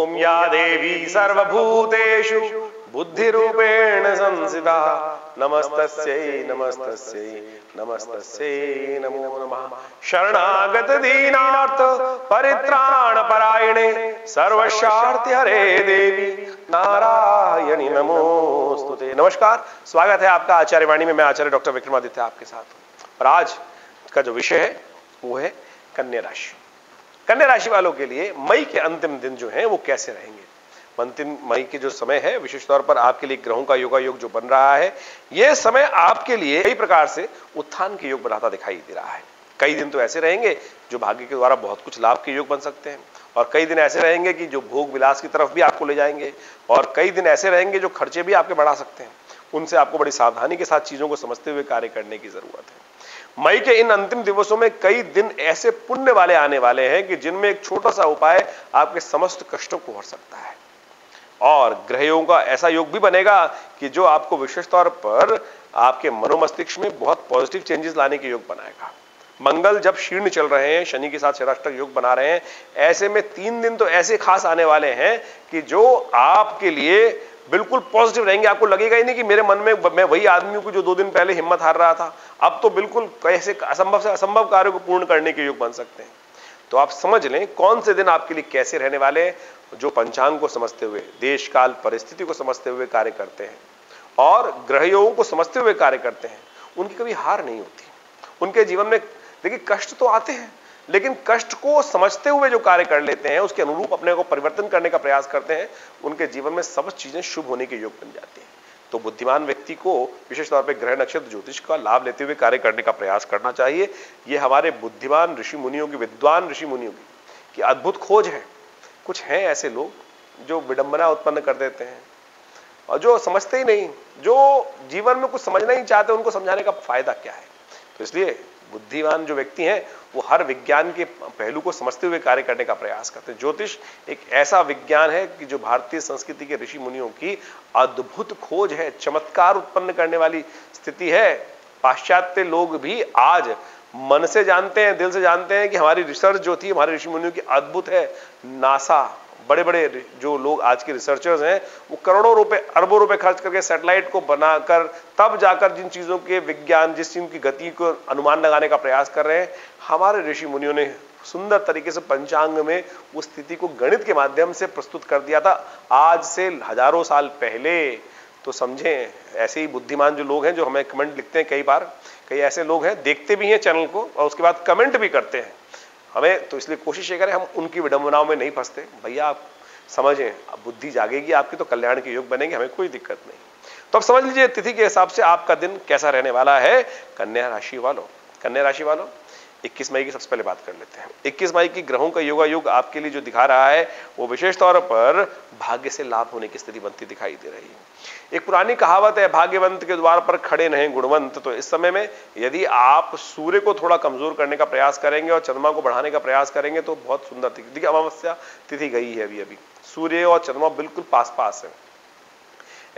ओम या देवी सर्वभूतेषु बुद्धिरूपेण संस्थिता नमस्तस्यै नमस्तस्यै नमस्तस्यै नमो नमः। शरणागत दीनार्थ परित्राण परायणे सर्वशार्थ हरे देवी नारायणी नमोस्तुते। नमस्कार, स्वागत है आपका आचार्य वाणी में। मैं आचार्य डॉक्टर विक्रमादित्य आपके साथ हूं। और आज का जो विषय है वो है कन्या राशि। कन्या राशि वालों के लिए मई के अंतिम दिन जो है वो कैसे रहेंगे। अंतिम मई के जो समय है विशेष तौर पर आपके लिए ग्रहों का योगायोग जो बन रहा है, यह समय आपके लिए कई प्रकार से उत्थान के योग बनाता दिखाई दे रहा है। कई दिन तो ऐसे रहेंगे जो भाग्य के द्वारा बहुत कुछ लाभ के योग बन सकते हैं, और कई दिन ऐसे रहेंगे कि जो भोग विलास की तरफ भी आपको ले जाएंगे, और कई दिन ऐसे रहेंगे जो खर्चे भी आपके बढ़ा सकते हैं। उनसे आपको बड़ी सावधानी के साथ चीजों को समझते हुए कार्य करने की जरूरत है। मई के इन अंतिम दिवसों में कई दिन ऐसे पुण्य वाले आने वाले हैं कि जिनमें एक छोटा सा उपाय आपके समस्त कष्टों को हर सकता है। और ग्रहों का ऐसा योग भी बनेगा कि जो आपको विशेष तौर पर आपके मनोमस्तिष्क में बहुत पॉजिटिव चेंजेस लाने के योग बनाएगा। मंगल जब शीर्ण चल रहे हैं, शनि के साथ षष्ठक योग बना रहे हैं, ऐसे में 3 दिन तो ऐसे खास आने वाले हैं कि जो आपके लिए बिल्कुल पॉजिटिव रहेंगे। आपको लगेगा ही नहीं कि मेरे मन में मैं वही आदमी हूं जो 2 दिन पहले हिम्मत हार रहा था। अब तो बिल्कुल कैसे असंभव से असंभव कार्यों को पूर्ण करने के योग बन सकते हैं। तो आप समझ लें कौन से दिन आपके लिए कैसे रहने वाले हैं। जो पंचांग को समझते हुए, देश काल परिस्थिति को समझते हुए कार्य करते हैं और ग्रहों को समझते हुए कार्य करते हैं, उनकी कभी हार नहीं होती। उनके जीवन में देखिए कष्ट तो आते हैं, लेकिन कष्ट को समझते हुए जो कार्य कर लेते हैं, उसके अनुरूप अपने को परिवर्तन करने का प्रयास करते हैं, उनके जीवन में सब चीजें शुभ होने के योग बन जाती हैं। तो बुद्धिमान व्यक्ति को विशेष तौर पर ग्रह नक्षत्र ज्योतिष का लाभ लेते हुए कार्य करने का प्रयास करना चाहिए। ये हमारे बुद्धिमान ऋषि मुनियों की, विद्वान ऋषि मुनियों की अद्भुत खोज है। कुछ हैं ऐसे लोग जो विडंबना उत्पन्न कर देते हैं और जो समझते ही नहीं, जो जीवन में कुछ समझना ही चाहते, उनको समझाने का फायदा क्या है। तो इसलिए बुद्धिमान जो व्यक्ति हैं वो हर विज्ञान के पहलू को समझते हुए कार्य करने का प्रयास करते हैं। ज्योतिष एक ऐसा विज्ञान है कि जो भारतीय संस्कृति के ऋषि मुनियों की अद्भुत खोज है, चमत्कार उत्पन्न करने वाली स्थिति है। पाश्चात्य लोग भी आज मन से जानते हैं, दिल से जानते हैं कि हमारी रिसर्च जो थी हमारे ऋषि मुनियों की अद्भुत है। नासा, बड़े बड़े जो लोग आज के रिसर्चर्स हैं, वो करोड़ों रुपए, अरबों रुपए खर्च करके सैटेलाइट को बनाकर तब जाकर जिन चीजों के विज्ञान, जिस चीज की गति को अनुमान लगाने का प्रयास कर रहे हैं, हमारे ऋषि मुनियों ने सुंदर तरीके से पंचांग में उस स्थिति को गणित के माध्यम से प्रस्तुत कर दिया था आज से हजारों साल पहले। तो समझें, ऐसे ही बुद्धिमान जो लोग हैं जो हमें कमेंट लिखते हैं, कई बार कई ऐसे लोग हैं देखते भी हैं चैनल को और उसके बाद कमेंट भी करते हैं हमें। तो इसलिए कोशिश ये करें हम उनकी विडंबनाओं में नहीं फंसते। भैया आप समझें, अब बुद्धि जागेगी आपकी तो कल्याण के योग बनेंगे, हमें कोई दिक्कत नहीं। तो अब समझ लीजिए तिथि के हिसाब से आपका दिन कैसा रहने वाला है। कन्या राशि वालों, कन्या राशि वालों 21 मई की सबसे पहले बात कर लेते हैं। 21 मई की ग्रहों का योगायोग आपके लिए जो दिखा रहा है वो विशेष तौर पर भाग्य से लाभ होने की स्थिति बनती दिखाई दे रही है। एक पुरानी कहावत है, भाग्यवंत के द्वार पर खड़े नहीं गुणवंत। तो इस समय में यदि आप सूर्य को थोड़ा कमजोर करने का प्रयास करेंगे और चंद्रमा को बढ़ाने का प्रयास करेंगे तो बहुत सुंदर तिथि। देखिए अमावस्या तिथि गई है अभी, सूर्य और चंद्रमा बिल्कुल पास पास है।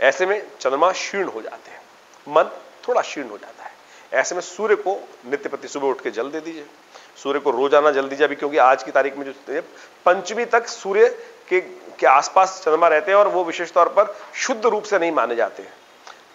ऐसे में चंद्रमा क्षीण हो जाते हैं, मन थोड़ा क्षीण हो जाता है। ऐसे में सूर्य को नित्य प्रति सुबह उठ के जल दे दीजिए, सूर्य को रोजाना जल दीजिए। अभी क्योंकि आज की तारीख में जो पंचमी तक सूर्य के आसपास चंद्रमा रहते हैं और वो विशेष तौर पर शुद्ध रूप से नहीं माने जाते हैं।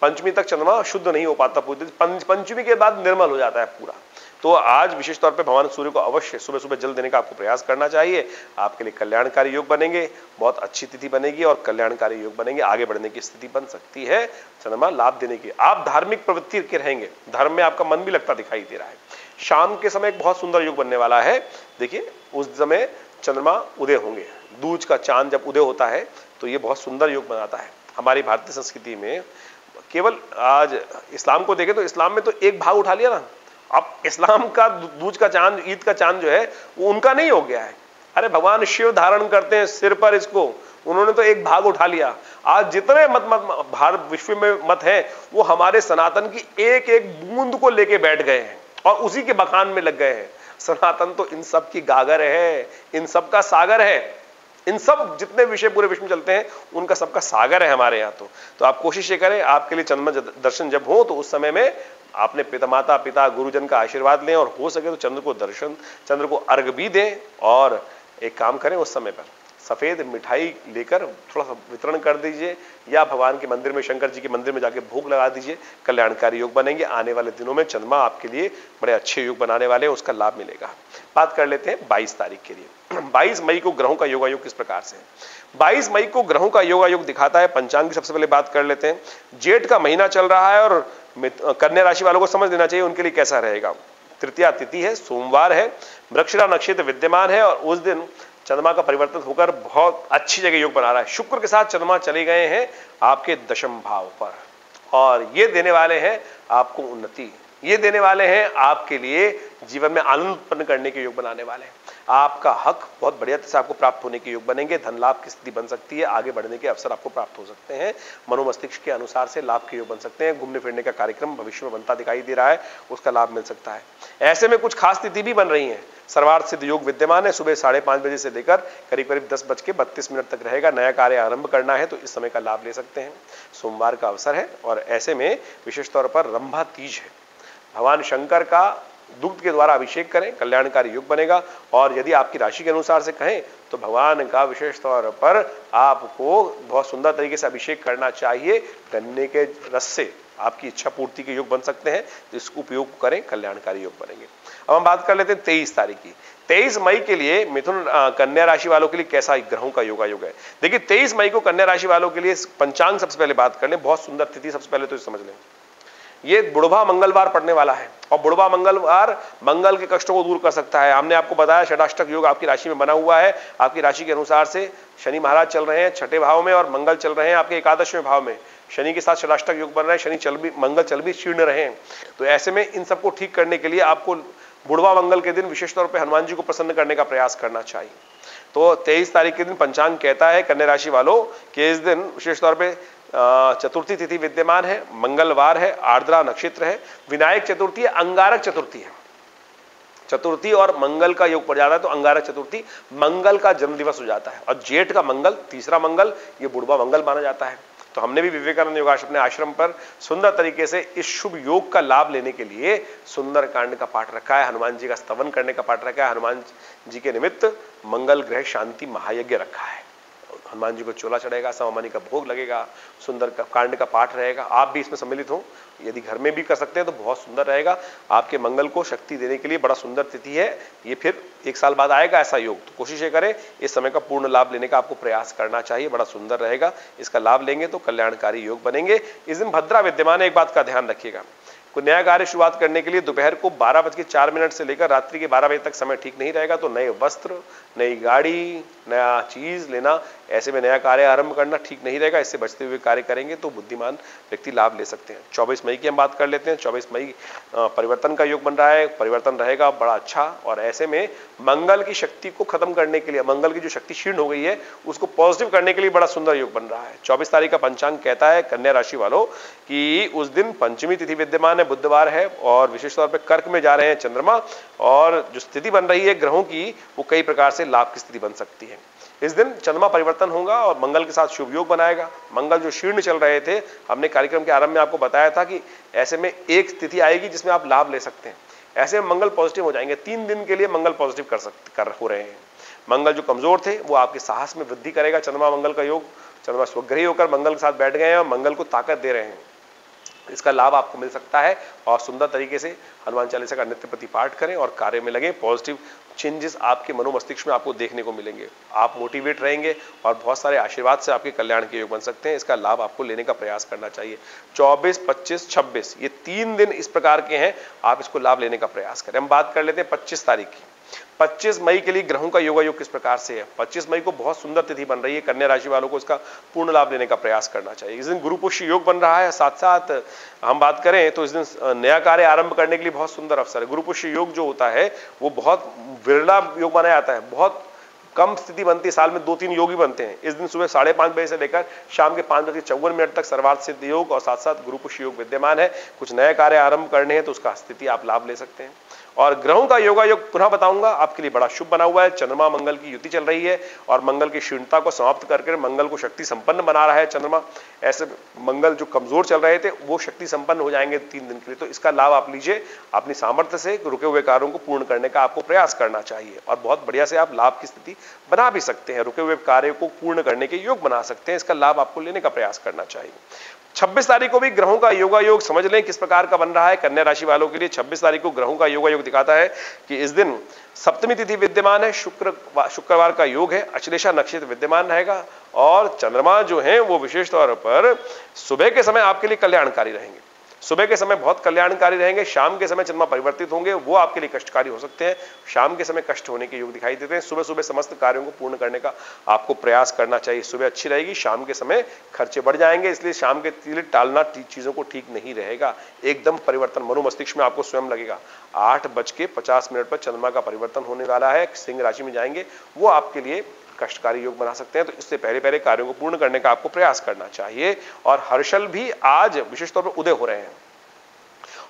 पंचमी तक चंद्रमा शुद्ध नहीं हो पाता, पूरी पंचमी के बाद निर्मल हो जाता है पूरा। तो आज विशेष तौर पे भगवान सूर्य को अवश्य सुबह सुबह जल देने का आपको प्रयास करना चाहिए। आपके लिए कल्याणकारी योग बनेंगे, बहुत अच्छी तिथि बनेगी और कल्याणकारी योग बनेंगे, आगे बढ़ने की स्थिति बन सकती है। चंद्रमा लाभ देने की, आप धार्मिक प्रवृत्ति के रहेंगे, धर्म में आपका मन भी लगता दिखाई दे रहा है। शाम के समय एक बहुत सुंदर योग बनने वाला है। देखिए उस समय चंद्रमा उदय होंगे, दूज का चांद जब उदय होता है तो ये बहुत सुंदर योग बनाता है। हमारी भारतीय संस्कृति में केवल आज इस्लाम को देखें तो इस्लाम में तो एक भाग उठा लिया ना, अब इस्लाम का दूज का चांद, ईद का चांद जो है वो उनका नहीं हो गया है। अरे भगवान शिव धारण करते हैं सिर पर इसको, उन्होंने तो एक भाग उठा लिया। आज जितने मत भारत विश्व में मत हैं वो हमारे सनातन की एक एक बूंद को लेके बैठ गए हैं और उसी के बखान में लग गए हैं। सनातन तो इन सब की गागर है, इन सब का सागर है। इन सब जितने विषय पूरे विश्व में चलते हैं उनका सबका सागर है हमारे यहाँ। तो आप कोशिश ये करें, आपके लिए चंद्रमा दर्शन जब हो तो उस समय में आपने माता पिता गुरुजन का आशीर्वाद लें और हो सके तो चंद्र को अर्घ भी दें। और एक काम करें, उस समय पर सफेद मिठाई लेकर थोड़ा सा वितरण कर दीजिए, या भगवान के मंदिर में, शंकर जी के मंदिर में जाके भोग लगा दीजिए। कल्याणकारी योग बनेंगे। आने वाले दिनों में चंद्रमा आपके लिए बड़े अच्छे योग बनाने वाले हैं, उसका लाभ मिलेगा। बात कर लेते हैं 22 तारीख के लिए। 22 मई को ग्रहों का योगायोग किस प्रकार से है? 22 मई को ग्रहों का योगायोग दिखाता है। पंचांग की सबसे पहले बात कर लेते हैं। जेठ का महीना चल रहा है और कन्या राशि वालों को समझ लेना चाहिए उनके लिए कैसा रहेगा। तृतीया तिथि है, सोमवार है, मृगशिरा नक्षत्र विद्यमान है और उस दिन चंद्रमा का परिवर्तन होकर बहुत अच्छी जगह योग बना रहा है। शुक्र के साथ चंद्रमा चले गए हैं आपके दशम भाव पर, और ये देने वाले हैं आपको उन्नति, ये देने वाले हैं आपके लिए जीवन में आनंद उत्पन्न करने के योग बनाने वाले हैं। आपका हक बहुत बढ़िया तरह से आपको प्राप्त होने के योग बनेंगे। धन लाभ की स्थिति बन सकती है, आगे बढ़ने के अवसर आपको प्राप्त हो सकते हैं। मनोमस्तिष्क के अनुसार से लाभ के योग बन सकते हैं। घूमने फिरने का कार्यक्रम भविष्य में बनता दिखाई दे रहा है, उसका लाभ मिल सकता है। ऐसे में कुछ खास तिथि भी बन रही है। सर्वार्थ सिद्ध योग विद्यमान है, सुबह 5:30 बजे से लेकर करीब करीब 10:32 तक रहेगा। नया कार्य आरंभ करना है तो इस समय का लाभ ले सकते हैं। सोमवार का अवसर है और ऐसे में विशेष तौर पर रंभा तीज है। भगवान शंकर का दुग्ध के द्वारा अभिषेक करें, कल्याणकारी योग बनेगा। और यदि आपकी राशि के अनुसार से कहें तो भगवान का विशेष तौर पर आपको बहुत सुंदर तरीके से अभिषेक करना चाहिए। गन्ने के रस से आपकी इच्छा पूर्ति के योग बन सकते हैं, तो इसको उपयोग करें, कल्याणकारी योग बनेंगे। अब हम बात कर लेते हैं 23 तारीख की। 23 मई के लिए मिथुन कन्या राशि वालों के लिए कैसा ग्रहों का योगायोग है? देखिए 23 मई को कन्या राशि वालों के लिए पंचांग सबसे पहले बात कर लें। बहुत सुंदर तिथि सबसे पहले तो समझ लें, ये बुढ़वा मंगलवार पड़ने वाला है और बुढ़वा मंगलवार मंगल के कष्टों को दूर कर सकता है। हमने आपको बताया षडाष्टक योग आपकी राशि में बना हुआ है। आपकी राशि के अनुसार से शनि महाराज चल रहे हैं 6ठे भाव में और मंगल चल रहे हैं आपके 11वें भाव में। शनि के साथ षडाष्टक योग बन रहा है, शनि मंगल चल भी शीर्ण रहे हैं। तो ऐसे में इन सबको ठीक करने के लिए आपको बुढ़वा मंगल के दिन विशेष तौर पर हनुमान जी को प्रसन्न करने का प्रयास करना चाहिए। तो 23 तारीख के दिन पंचांग कहता है कन्या राशि वालों कि इस दिन विशेष तौर पे चतुर्थी तिथि विद्यमान है, मंगलवार है, आर्द्रा नक्षत्र है, विनायक चतुर्थी है, अंगारक चतुर्थी है। चतुर्थी और मंगल का योग पड़ जाता है तो अंगारक चतुर्थी मंगल का जन्म दिवस हो जाता है। और जेठ का मंगल, तीसरा मंगल, ये बुढ़वा मंगल माना जाता है। तो हमने भी विवेकानंद योगाश्रम अपने आश्रम पर सुंदर तरीके से इस शुभ योग का लाभ लेने के लिए सुंदर कांड का पाठ रखा है, हनुमान जी का स्तवन करने का पाठ रखा है, हनुमान जी के निमित्त मंगल ग्रह शांति महायज्ञ रखा है। हनुमान जी को चोला चढ़ेगा, समामनी का भोग लगेगा, सुंदर कांड का पाठ रहेगा। आप भी इसमें सम्मिलित हो, यदि घर में भी कर सकते हैं तो बहुत सुंदर रहेगा। आपके मंगल को शक्ति देने के लिए बड़ा सुंदर तिथि है। ये फिर 1 साल बाद आएगा ऐसा योग, तो कोशिश ये करें इस समय का पूर्ण लाभ लेने का आपको प्रयास करना चाहिए। बड़ा सुंदर रहेगा, इसका लाभ लेंगे तो कल्याणकारी योग बनेंगे। इस दिन भद्रा विद्यमान है, एक बात का ध्यान रखिएगा। कोई नया कार्य शुरुआत करने के लिए दोपहर को 12:04 से लेकर रात्रि के 12 बजे तक समय ठीक नहीं रहेगा। तो नए वस्त्र, नई गाड़ी, नया चीज लेना, ऐसे में नया कार्य आरंभ करना ठीक नहीं रहेगा। इससे बचते हुए कार्य करेंगे तो बुद्धिमान व्यक्ति लाभ ले सकते हैं। 24 मई की हम बात कर लेते हैं। 24 मई परिवर्तन का योग बन रहा है, परिवर्तन रहेगा बड़ा अच्छा। और ऐसे में मंगल की शक्ति को खत्म करने के लिए, मंगल की जो शक्ति क्षीण हो गई है उसको पॉजिटिव करने के लिए बड़ा सुंदर योग बन रहा है। 24 तारीख का पंचांग कहता है कन्या राशि वालों कि उस दिन पंचमी तिथि विद्यमान है, बुधवार है और विशेष तौर पर कर्क में जा रहे हैं चंद्रमा। और जो स्थिति बन रही है ग्रहों की वो कई प्रकार से लाभ की स्थिति बन सकती है। इस दिन चंद्रमा परिवर्तन होगा और मंगल के साथ शुभ योग बनाएगा। मंगल जो शीर्ण चल रहे थे, हमने कार्यक्रम के आरंभ में आपको बताया था कि ऐसे में एक स्थिति आएगी जिसमें आप लाभ ले सकते हैं। ऐसे में मंगल पॉजिटिव हो जाएंगे। 3 दिन के लिए मंगल पॉजिटिव हो रहे हैं। मंगल जो कमजोर थे वो आपके साहस में वृद्धि करेगा। चंद्रमा मंगल का योग, चंद्रमा स्वग्रही होकर मंगल के साथ बैठ गए हैं और मंगल को ताकत दे रहे हैं। इसका लाभ आपको मिल सकता है। और सुंदर तरीके से हनुमान चालीसा का नित्य प्रति पाठ करें और कार्य में लगे। पॉजिटिव चेंजेस आपके मनोमस्तिष्क में आपको देखने को मिलेंगे। आप मोटिवेट रहेंगे और बहुत सारे आशीर्वाद से आपके कल्याण के योग बन सकते हैं। इसका लाभ आपको लेने का प्रयास करना चाहिए। 24, 25, 26 ये 3 दिन इस प्रकार के हैं, आप इसको लाभ लेने का प्रयास करें। हम बात कर लेते हैं 25 तारीख की। 25 मई के लिए ग्रहों का योगायोग किस प्रकार से है? 25 मई को बहुत सुंदर तिथि बन रही है। कन्या राशि वालों को इसका पूर्ण लाभ लेने का प्रयास करना चाहिए। इस दिन गुरु पुष्य योग बन रहा है। साथ साथ हम बात करें तो इस दिन नया कार्य आरंभ करने के लिए बहुत सुंदर अवसर है। गुरु पुष्य योग जो होता है वो बहुत विरला योग माना जाता है। बहुत कम स्थिति बनती है, साल में 2-3 योग ही बनते हैं। इस दिन सुबह 5:30 बजे से लेकर शाम के 5:54 तक सर्वार्थ सिद्ध योग और साथ साथ गुरु पुष्य योग विद्यमान है। कुछ नए कार्य आरंभ करने हैं तो उसका स्थिति आप लाभ ले सकते हैं। और ग्रहों का योगा योग पुनः बताऊंगा, आपके लिए बड़ा शुभ बना हुआ है। चंद्रमा मंगल की युति चल रही है और मंगल की क्षीणता को समाप्त करके मंगल को शक्ति संपन्न बना रहा है चंद्रमा। ऐसे मंगल जो कमजोर चल रहे थे वो शक्ति संपन्न हो जाएंगे 3 दिन के लिए। तो इसका लाभ आप लीजिए, अपनी सामर्थ्य से रुके हुए कार्यों को पूर्ण करने का आपको प्रयास करना चाहिए और बहुत बढ़िया से आप लाभ की स्थिति बना भी सकते हैं, रुके हुए कार्य को पूर्ण करने के योग बना सकते हैं। इसका लाभ आपको लेने का प्रयास करना चाहिए। 26 तारीख को भी ग्रहों का योगा योग समझ लें किस प्रकार का बन रहा है कन्या राशि वालों के लिए। 26 तारीख को ग्रहों का योगा योग दिखाता है कि इस दिन सप्तमी तिथि विद्यमान है, शुक्रवार का योग है, अश्लेषा नक्षत्र विद्यमान रहेगा और चंद्रमा जो है वो विशेष तौर पर सुबह के समय आपके लिए कल्याणकारी रहेंगे। सुबह के समय बहुत कल्याणकारी रहेंगे, शाम के समय चंद्रमा परिवर्तित होंगे, वो आपके लिए कष्टकारी हो सकते हैं। शाम के समय कष्ट होने के योग दिखाई देते हैं। सुबह सुबह समस्त कार्यों को पूर्ण करने का आपको प्रयास करना चाहिए। सुबह अच्छी रहेगी, शाम के समय खर्चे बढ़ जाएंगे, इसलिए शाम के लिए टालना चीजों को ठीक नहीं रहेगा। एकदम परिवर्तन मनोमस्तिष्क में आपको स्वयं लगेगा। 8:50 पर चंद्रमा का परिवर्तन होने वाला है, सिंह राशि में जाएंगे, वो आपके लिए कष्टकारी योग बना सकते हैं। तो इससे पहले पहले कार्यों को पूर्ण करने का आपको प्रयास करना चाहिए। और हर्षल भी आज विशेष तौर पर उदय हो रहे हैं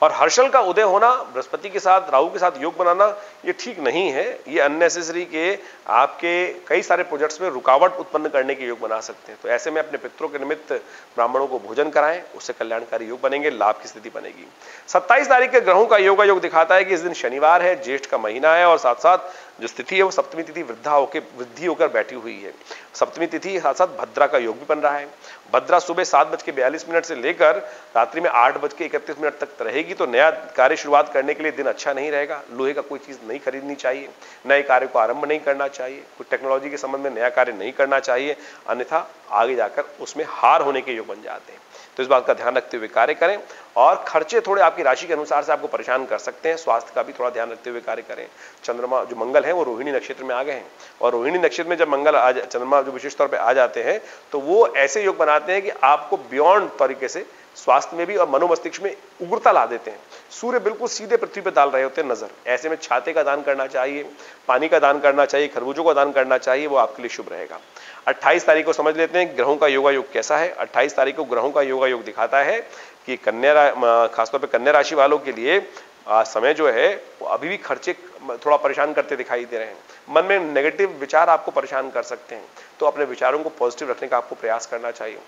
और हर्षल का उदय होना, बृहस्पति के साथ राहु के साथ योग बनाना, ये ठीक नहीं है। ये अननेसेसरी के आपके कई सारे प्रोजेक्ट्स में रुकावट उत्पन्न करने के योग बना सकते हैं। तो ऐसे में अपने पितरों के निमित्त ब्राह्मणों को भोजन कराएं, उससे कल्याणकारी योग बनेंगे, लाभ की स्थिति बनेगी। 27 तारीख के ग्रहों का योगा योग दिखाता है कि इस दिन शनिवार है, ज्येष्ठ का महीना है और साथ साथ जो स्थिति है वो सप्तमी तिथि वृद्धि होकर बैठी हुई है। सप्तमी तिथि साथ साथ भद्रा का योग भी बन रहा है। भद्रा सुबह 7:42 से लेकर रात्रि में 8:31 तक रहेगी। तो नया कार्य शुरुआत करने के लिए दिन अच्छा नहीं रहेगा। लोहे का कोई चीज नहीं खरीदनी चाहिए, नए कार्य को आरंभ नहीं करना चाहिए, कोई टेक्नोलॉजी के संबंध में नया कार्य नहीं करना चाहिए, अन्यथा आगे जाकर उसमें हार होने के योग बन जाते हैं। तो इस बात का ध्यान रखते हुए कार्य करें और खर्चे थोड़े आपकी राशि के अनुसार से आपको परेशान कर सकते हैं। स्वास्थ्य का भी थोड़ा ध्यान रखते हुए कार्य करें। चंद्रमा जो मंगल है वो रोहिणी नक्षत्र में आ गए हैं और रोहिणी नक्षत्र में जब मंगल चंद्रमा जो विशेष तौर पे आ जाते हैं तो वो ऐसे योग बनाते हैं कि आपको बियॉन्ड तरीके से स्वास्थ्य में भी और मनोमस्तिष्क में उग्रता ला देते हैं। सूर्य बिल्कुल सीधे पृथ्वी पर डाल रहे होते हैं नजर। ऐसे में छाते का दान करना चाहिए, पानी का दान करना चाहिए, खरबूजों का दान करना चाहिए, वो आपके लिए शुभ रहेगा। 28 तारीख को समझ लेते हैं ग्रहों का योगा योग कैसा है। 28 तारीख को ग्रहों का योगा योग दिखाता है कि खासतौर पर कन्या राशि वालों के लिए समय जो है वो अभी भी खर्चे थोड़ा परेशान करते दिखाई दे रहे हैं। मन में नेगेटिव विचार आपको परेशान कर सकते हैं, तो अपने विचारों को पॉजिटिव रखने का आपको प्रयास करना चाहिए।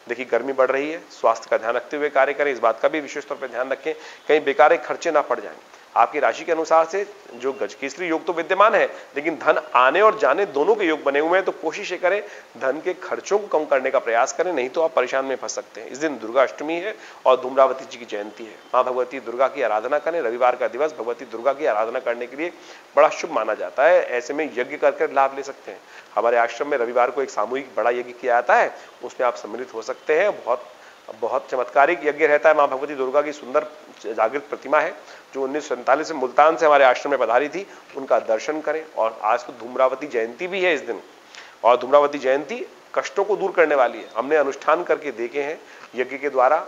देखिए गर्मी बढ़ रही है, स्वास्थ्य का ध्यान रखते हुए कार्य करें। इस बात का भी विशेष तौर पर ध्यान रखें कहीं बेकार खर्चे ना पड़ जाएं। आपकी राशि के अनुसार से जो गजकेसरी योग तो विद्यमान है, लेकिन धन आने और जाने दोनों के योग बने हुए हैं। तो कोशिश करें धन के खर्चों को कम करने का प्रयास करें, नहीं तो आप परेशान में फंस सकते हैं। इस दिन दुर्गा अष्टमी है और धूम्रावती जी की जयंती है। मां भगवती दुर्गा की आराधना करें। रविवार का दिवस भगवती दुर्गा की आराधना करने के लिए बड़ा शुभ माना जाता है। ऐसे में यज्ञ करके लाभ ले सकते हैं। हमारे आश्रम में रविवार को एक सामूहिक बड़ा यज्ञ किया जाता है, उसमें आप सम्मिलित हो सकते हैं। बहुत चमत्कारिक यज्ञ रहता है। मां भगवती दुर्गा की सुंदर जागृत प्रतिमा है जो 1947 से मुल्तान से हमारे आश्रम में पधारी थी, उनका दर्शन करें। और आज तो धूम्रावती जयंती भी है इस दिन, और धूम्रावती जयंती कष्टों को दूर करने वाली है। हमने अनुष्ठान करके देखे हैं यज्ञ के द्वारा।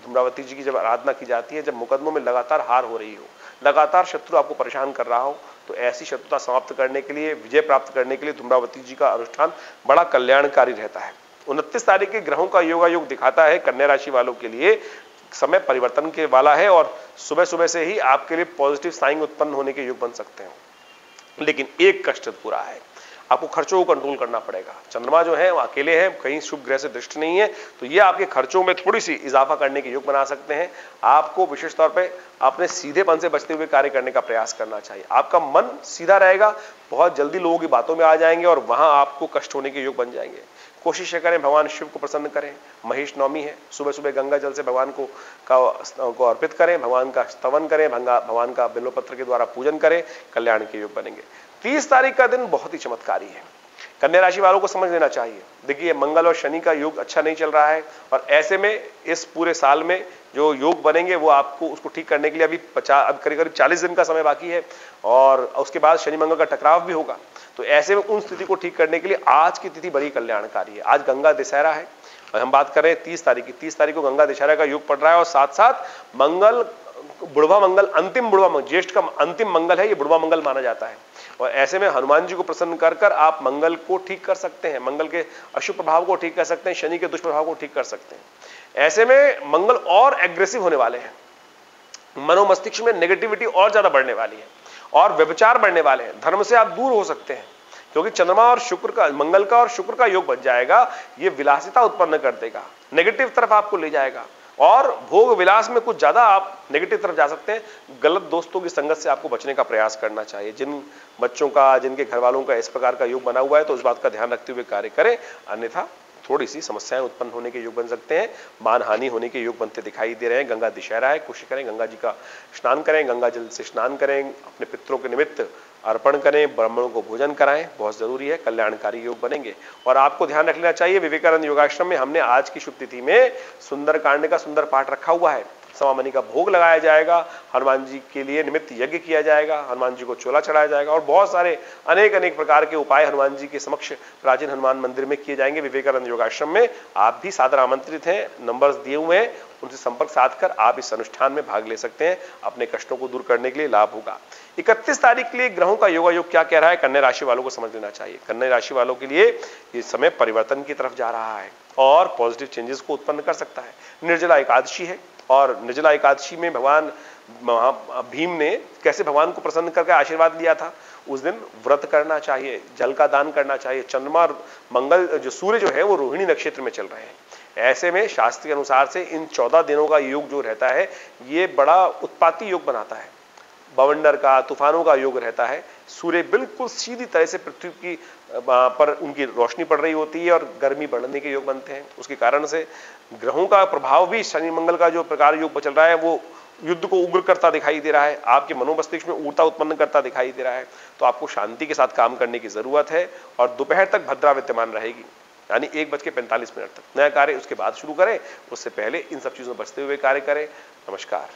धूम्रावती जी की जब आराधना की जाती है, जब मुकदमों में लगातार हार हो रही हो, लगातार शत्रु आपको परेशान कर रहा हो, तो ऐसी शत्रुता समाप्त करने के लिए, विजय प्राप्त करने के लिए धूम्रावती जी का अनुष्ठान बड़ा कल्याणकारी रहता है। 29 तारीख के ग्रहों का योगा योग दिखाता है कन्या राशि वालों के लिए समय परिवर्तन के वाला है और सुबह सुबह से ही आपके लिए पॉजिटिव साइन उत्पन्न होने के योग बन सकते हैं। लेकिन एक कष्ट पूरा है, आपको खर्चों को कंट्रोल करना पड़ेगा। चंद्रमा जो है वो अकेले हैं, कहीं शुभ ग्रह से दृष्टि नहीं है, तो ये आपके खर्चों में थोड़ी सी इजाफा करने के योग बना सकते हैं। आपको विशेष तौर पे अपने सीधेपन से बचते हुए कार्य करने का प्रयास करना चाहिए। आपका मन सीधा रहेगा, बहुत जल्दी लोगों की बातों में आ जाएंगे और वहां आपको कष्ट होने के योग बन जाएंगे। कोशिश करें भगवान शिव को प्रसन्न करें। महेश नवमी है, सुबह सुबह गंगा जल से भगवान को अर्पित करें, भगवान का स्तवन करें, भगवान का बिल्वपत्र के द्वारा पूजन करें, कल्याण के योग बनेंगे। 30 तारीख का दिन बहुत ही चमत्कारी है, कन्या राशि वालों को समझ लेना चाहिए। देखिए मंगल और शनि का योग अच्छा नहीं चल रहा है और ऐसे में इस पूरे साल में जो योग बनेंगे वो आपको उसको ठीक करने के लिए अभी करीब 40 दिन का समय बाकी है और उसके बाद शनि मंगल का टकराव भी होगा। तो ऐसे में उन स्थिति को ठीक करने के लिए आज की तिथि बड़ी कल्याणकारी है। आज गंगा दशहरा है और हम बात कर रहे हैं 30 तारीख की। 30 तारीख को गंगा दशहरा का योग पड़ रहा है और साथ साथ मंगल बुढ़वा मंगल, अंतिम बुढ़वा मंगल, ज्येष्ठ का अंतिम मंगल है, ये बुढ़वा मंगल माना जाता है। और ऐसे में हनुमान जी को प्रसन्न कर कर आप मंगल को ठीक कर सकते हैं, मंगल के अशुभ प्रभाव को ठीक कर सकते हैं, शनि के दुष्प्रभाव को ठीक कर सकते हैं। ऐसे में मंगल और एग्रेसिव होने वाले हैं, मनोमस्तिष्क में नेगेटिविटी और ज्यादा बढ़ने वाली है और व्यभिचार बढ़ने वाले हैं, धर्म से आप दूर हो सकते हैं, क्योंकि चंद्रमा और शुक्र का, मंगल का और शुक्र का योग बन जाएगा। ये विलासिता उत्पन्न कर देगा, नेगेटिव तरफ आपको ले जाएगा और भोग विलास में कुछ ज्यादा आप नेगेटिव तरफ जा सकते हैं। गलत दोस्तों की संगत से आपको बचने का प्रयास करना चाहिए। जिन बच्चों का, जिनके घर वालों का इस प्रकार का योग बना हुआ है तो उस बात का ध्यान रखते हुए कार्य करें, अन्यथा थोड़ी सी समस्याएं उत्पन्न होने के योग बन सकते हैं, मानहानि होने के योग बनते दिखाई दे रहे हैं। गंगा दशहरा है, कोशिश करें गंगा जी का स्नान करें, गंगा जल से स्नान करें, अपने पितरों के निमित्त अर्पण करें, ब्राह्मणों को भोजन कराएं, बहुत जरूरी है, कल्याणकारी योग बनेंगे। और आपको ध्यान रख लेना चाहिए, विवेकानंद योगाश्रम में हमने आज की शुभ तिथि में सुंदरकांड का सुंदर पाठ रखा हुआ है। समामणि का भोग लगाया जाएगा, हनुमान जी के लिए निमित्त यज्ञ किया जाएगा, हनुमान जी को चोला चढ़ाया जाएगा और बहुत सारे अनेक प्रकार के उपाय हनुमान जी के समक्ष प्राचीन हनुमान मंदिर में किए जाएंगे विवेकानंद योगाश्रम में। आप भी सादर आमंत्रित हैं, नंबर्स दिए हुए हैं, उनसे संपर्क साधकर आप इस अनुष्ठान में भाग ले सकते हैं। अपने कष्टों को दूर करने के लिए लाभ होगा। 31 तारीख के लिए ग्रहों का योगायोग क्या कह रहा है, कन्या राशि वालों को समझ लेना चाहिए। कन्या राशि वालों के लिए ये समय परिवर्तन की तरफ जा रहा है और पॉजिटिव चेंजेस को उत्पन्न कर सकता है। निर्जला एकादशी है और निर्जला एकादशी में भगवान भीम ने कैसे भगवान को प्रसन्न करके आशीर्वाद लिया था, उस दिन व्रत करना चाहिए, जल का दान करना चाहिए। चंद्रमा और मंगल, जो सूर्य जो है वो रोहिणी नक्षत्र में चल रहे हैं। ऐसे में शास्त्र के अनुसार से इन 14 दिनों का योग जो रहता है ये बड़ा उत्पाती योग बनाता है, बवंडर का, तूफानों का योग रहता है। सूर्य बिल्कुल सीधी तरह से पृथ्वी की पर उनकी रोशनी पड़ रही होती है और गर्मी बढ़ने के योग बनते हैं। उसके कारण से ग्रहों का प्रभाव भी, शनि मंगल का जो प्रकार योग चल रहा है वो युद्ध को उग्र करता दिखाई दे रहा है, आपके मनोमस्तिष्क में ऊर्जा उत्पन्न करता दिखाई दे रहा है। तो आपको शांति के साथ काम करने की जरूरत है और दोपहर तक भद्रा विद्यमान रहेगी, यानी 1:45 तक। नया कार्य उसके बाद शुरू करें, उससे पहले इन सब चीजों में बचते हुए कार्य करें। नमस्कार।